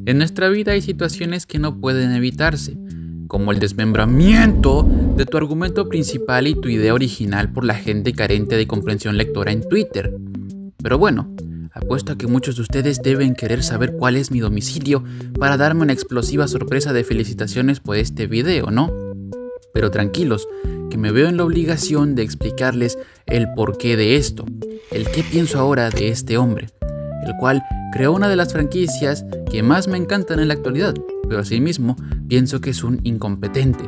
En nuestra vida hay situaciones que no pueden evitarse, como el desmembramiento de tu argumento principal y tu idea original por la gente carente de comprensión lectora en Twitter. Pero bueno, apuesto a que muchos de ustedes deben querer saber cuál es mi domicilio para darme una explosiva sorpresa de felicitaciones por este video, ¿no? Pero tranquilos, que me veo en la obligación de explicarles el porqué de esto, el qué pienso ahora de este hombre, el cual creó una de las franquicias que más me encantan en la actualidad, pero asimismo pienso que es un incompetente,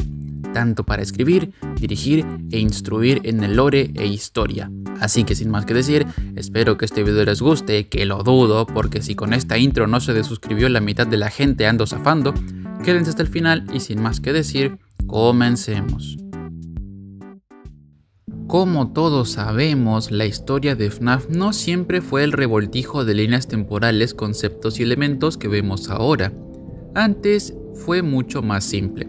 tanto para escribir, dirigir e instruir en el lore e historia. Así que sin más que decir, espero que este video les guste, que lo dudo, porque si con esta intro no se desuscribió la mitad de la gente ando zafando, quédense hasta el final y sin más que decir, comencemos. Como todos sabemos, la historia de FNAF no siempre fue el revoltijo de líneas temporales, conceptos y elementos que vemos ahora. Antes fue mucho más simple.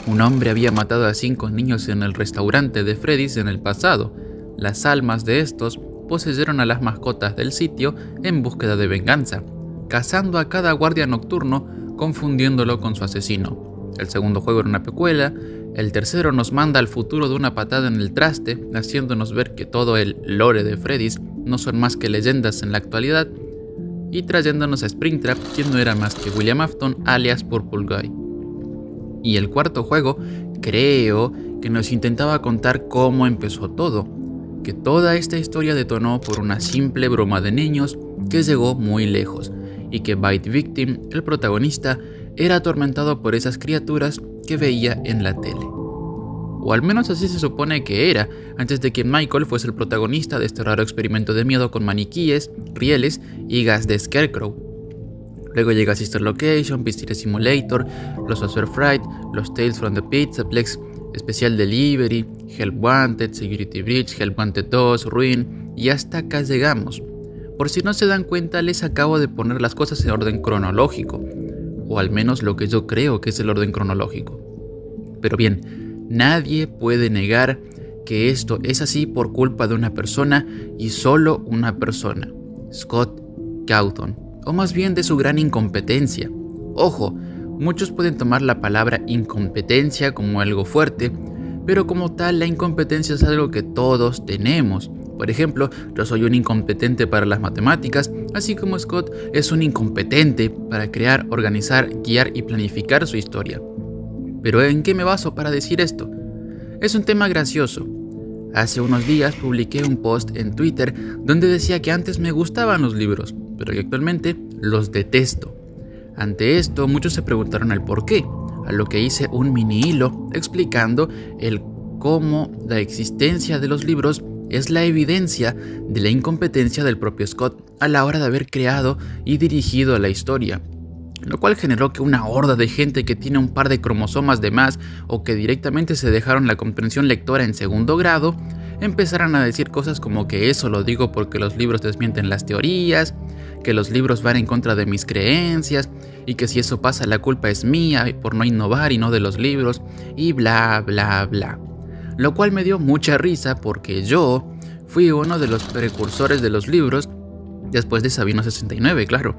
Un hombre había matado a 5 niños en el restaurante de Freddy's en el pasado. Las almas de estos poseyeron a las mascotas del sitio en búsqueda de venganza, cazando a cada guardia nocturno, confundiéndolo con su asesino. El segundo juego era una precuela. El tercero nos manda al futuro de una patada en el traste, haciéndonos ver que todo el lore de Freddy's no son más que leyendas en la actualidad, y trayéndonos a Springtrap, quien no era más que William Afton, alias Purple Guy. Y el cuarto juego, creo que nos intentaba contar cómo empezó todo, que toda esta historia detonó por una simple broma de niños que llegó muy lejos, y que Bite Victim, el protagonista, era atormentado por esas criaturas que veía en la tele. O al menos así se supone que era, antes de que Michael fuese el protagonista de este raro experimento de miedo con maniquíes, rieles y gas de Scarecrow. Luego llega Sister Location, Pizzeria Simulator, los Oscar Fright, los Tales from the Pizzaplex, Special Delivery, Help Wanted, Security Breach, Help Wanted 2, Ruin, y hasta acá llegamos. Por si no se dan cuenta, les acabo de poner las cosas en orden cronológico, o al menos lo que yo creo que es el orden cronológico. Pero bien, nadie puede negar que esto es así por culpa de una persona y solo una persona, Scott Cawthon, o más bien de su gran incompetencia. Ojo, muchos pueden tomar la palabra incompetencia como algo fuerte, pero como tal la incompetencia es algo que todos tenemos. Por ejemplo, yo soy un incompetente para las matemáticas, así como Scott es un incompetente para crear, organizar, guiar y planificar su historia. ¿Pero en qué me baso para decir esto? Es un tema gracioso. Hace unos días publiqué un post en Twitter donde decía que antes me gustaban los libros, pero que actualmente los detesto. Ante esto, muchos se preguntaron el por qué, a lo que hice un mini hilo explicando el cómo la existencia de los libros es la evidencia de la incompetencia del propio Scott a la hora de haber creado y dirigido la historia, lo cual generó que una horda de gente que tiene un par de cromosomas de más o que directamente se dejaron la comprensión lectora en segundo grado empezaran a decir cosas como que eso lo digo porque los libros desmienten las teorías, que los libros van en contra de mis creencias y que si eso pasa la culpa es mía por no innovar y no de los libros y bla bla bla. Lo cual me dio mucha risa porque yo fui uno de los precursores de los libros después de Sabino 69, claro.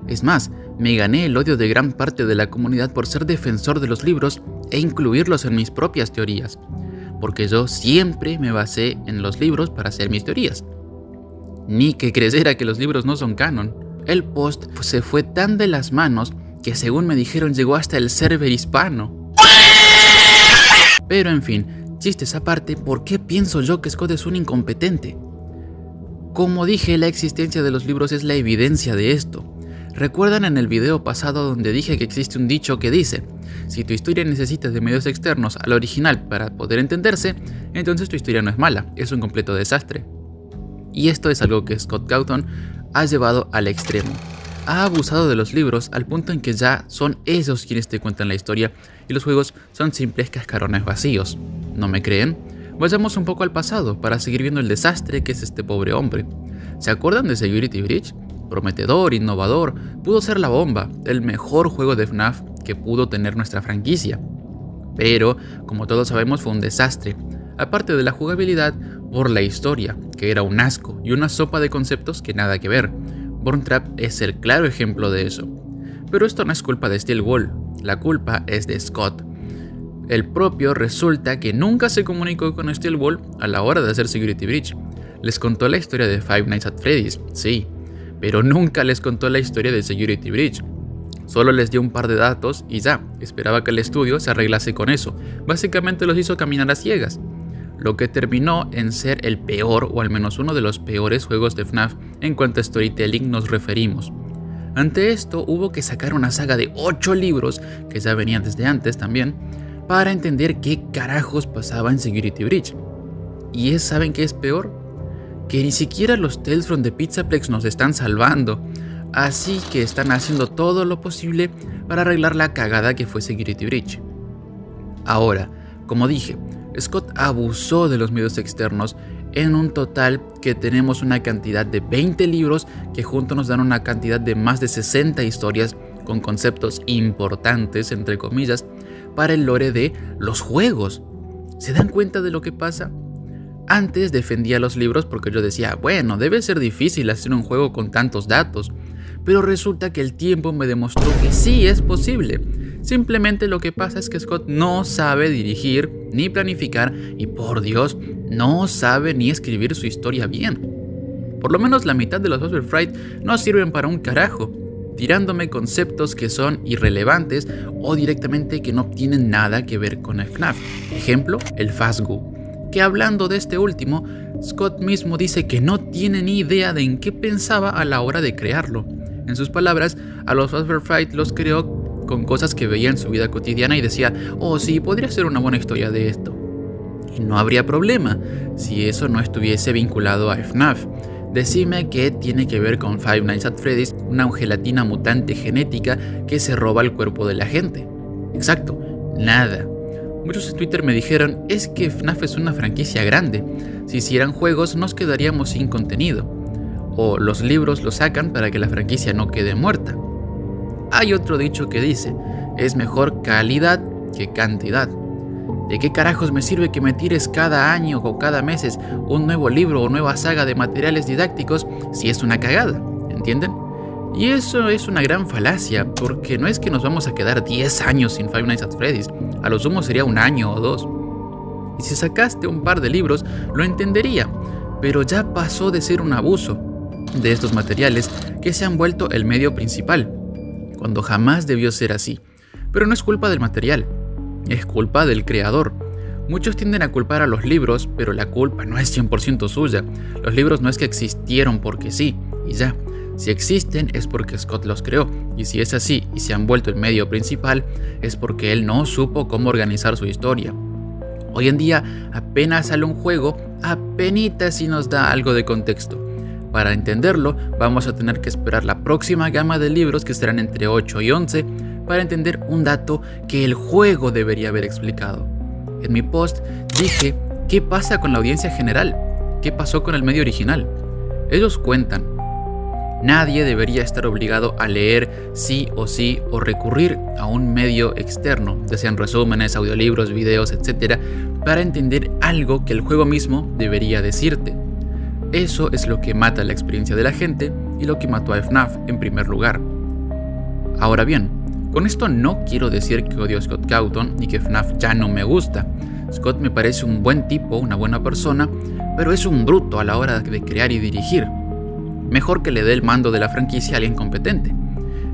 Es más, me gané el odio de gran parte de la comunidad por ser defensor de los libros e incluirlos en mis propias teorías, porque yo siempre me basé en los libros para hacer mis teorías. Ni que creyera que los libros no son canon. El post se fue tan de las manos que según me dijeron llegó hasta el server hispano. Pero en fin, chistes aparte, ¿por qué pienso yo que Scott es un incompetente? Como dije, la existencia de los libros es la evidencia de esto. ¿Recuerdan en el video pasado donde dije que existe un dicho que dice: si tu historia necesita de medios externos al original para poder entenderse, entonces tu historia no es mala, es un completo desastre? Y esto es algo que Scott Cawthon ha llevado al extremo. Ha abusado de los libros al punto en que ya son ellos quienes te cuentan la historia y los juegos son simples cascarones vacíos. ¿No me creen? Vayamos un poco al pasado para seguir viendo el desastre que es este pobre hombre. ¿Se acuerdan de Security Breach? Prometedor, innovador, pudo ser la bomba, el mejor juego de FNAF que pudo tener nuestra franquicia. Pero, como todos sabemos, fue un desastre. Aparte de la jugabilidad, por la historia, que era un asco y una sopa de conceptos que nada que ver. Born Trap es el claro ejemplo de eso. Pero esto no es culpa de Steel Wall, la culpa es de Scott. El propio resulta que nunca se comunicó con Steel Wall a la hora de hacer Security Breach. Les contó la historia de Five Nights at Freddy's, sí, pero nunca les contó la historia de Security Breach. Solo les dio un par de datos y ya, esperaba que el estudio se arreglase con eso. Básicamente los hizo caminar a ciegas. Lo que terminó en ser el peor, o al menos uno de los peores juegos de FNAF en cuanto a storytelling nos referimos. Ante esto hubo que sacar una saga de 8 libros, que ya venían desde antes también, para entender qué carajos pasaba en Security Breach. ¿Y saben qué es peor? Que ni siquiera los Tales from the Pizzaplex nos están salvando. Así que están haciendo todo lo posible para arreglar la cagada que fue Security Breach. Ahora, como dije, Scott abusó de los medios externos en un total que tenemos una cantidad de 20 libros que juntos nos dan una cantidad de más de 60 historias con conceptos importantes, entre comillas, para el lore de los juegos. ¿Se dan cuenta de lo que pasa? Antes defendía los libros porque yo decía, bueno, debe ser difícil hacer un juego con tantos datos. Pero resulta que el tiempo me demostró que sí es posible. Simplemente lo que pasa es que Scott no sabe dirigir ni planificar y por Dios, no sabe ni escribir su historia bien. Por lo menos la mitad de los Fazbear Fright no sirven para un carajo, tirándome conceptos que son irrelevantes o directamente que no tienen nada que ver con el FNAF. Ejemplo, el Fazgoo, que hablando de este último, Scott mismo dice que no tiene ni idea de en qué pensaba a la hora de crearlo. En sus palabras, a los Fazbear Fright los creó con cosas que veía en su vida cotidiana y decía, oh sí, podría ser una buena historia de esto. Y no habría problema si eso no estuviese vinculado a FNAF. Decime qué tiene que ver con Five Nights at Freddy's, una gelatina mutante genética que se roba el cuerpo de la gente. Exacto, nada. Muchos en Twitter me dijeron, es que FNAF es una franquicia grande. Si hicieran juegos nos quedaríamos sin contenido. O los libros los sacan para que la franquicia no quede muerta. Hay otro dicho que dice, es mejor calidad que cantidad. ¿De qué carajos me sirve que me tires cada año o cada mes un nuevo libro o nueva saga de materiales didácticos si es una cagada? ¿Entienden? Y eso es una gran falacia, porque no es que nos vamos a quedar 10 años sin Five Nights at Freddy's, a lo sumo sería un año o 2. Y si sacaste un par de libros, lo entendería, pero ya pasó de ser un abuso de estos materiales que se han vuelto el medio principal, cuando jamás debió ser así. Pero no es culpa del material, es culpa del creador. Muchos tienden a culpar a los libros, pero la culpa no es 100% suya. Los libros no es que existieron porque sí, y ya. Si existen es porque Scott los creó, y si es así y se han vuelto el medio principal, es porque él no supo cómo organizar su historia. Hoy en día apenas sale un juego, apenitas si nos da algo de contexto. Para entenderlo, vamos a tener que esperar la próxima gama de libros que serán entre 8 y 11 para entender un dato que el juego debería haber explicado. En mi post dije, ¿qué pasa con la audiencia general? ¿Qué pasó con el medio original? Ellos cuentan. Nadie debería estar obligado a leer sí o recurrir a un medio externo, ya sean resúmenes, audiolibros, videos, etc., para entender algo que el juego mismo debería decirte. Eso es lo que mata la experiencia de la gente y lo que mató a FNAF en primer lugar. Ahora bien, con esto no quiero decir que odio a Scott Cawthon y que FNAF ya no me gusta. Scott me parece un buen tipo, una buena persona, pero es un bruto a la hora de crear y dirigir. Mejor que le dé el mando de la franquicia a alguien competente.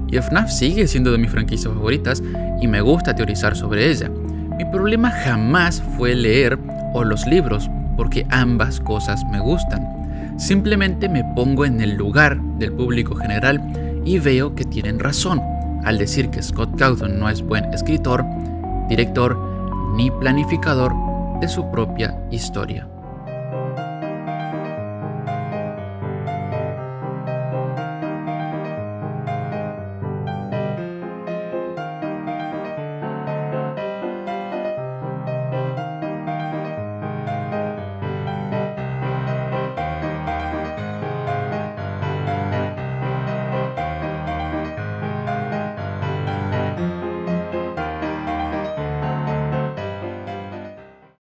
Y FNAF sigue siendo de mis franquicias favoritas y me gusta teorizar sobre ella. Mi problema jamás fue leer o los libros, porque ambas cosas me gustan. Simplemente me pongo en el lugar del público general y veo que tienen razón al decir que Scott Cawthon no es buen escritor, director ni planificador de su propia historia.